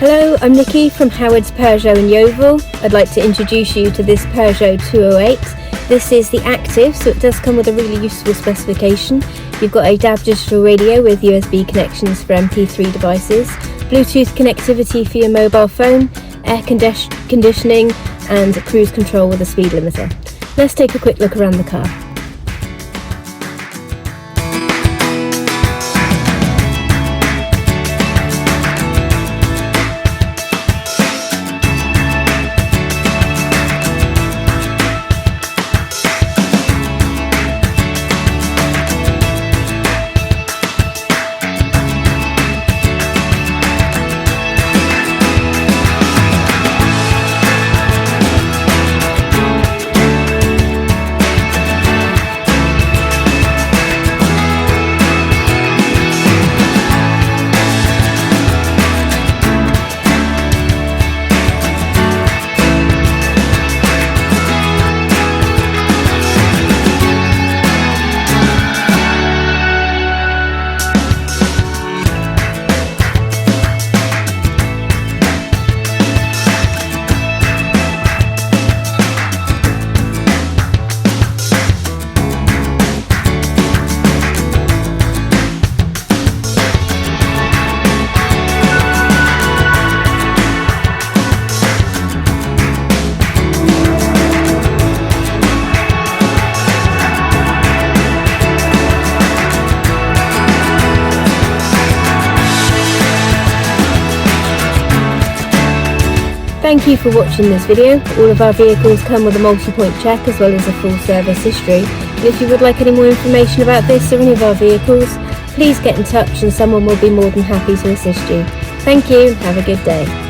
Hello, I'm Nikki from Howard's Peugeot in Yeovil. I'd like to introduce you to this Peugeot 208. This is the Active, so it does come with a really useful specification. You've got a DAB digital radio with USB connections for MP3 devices, Bluetooth connectivity for your mobile phone, air conditioning and cruise control with a speed limiter. Let's take a quick look around the car. Thank you for watching this video. All of our vehicles come with a multi-point check as well as a full service history. And if you would like any more information about this or any of our vehicles, please get in touch and someone will be more than happy to assist you. Thank you, have a good day.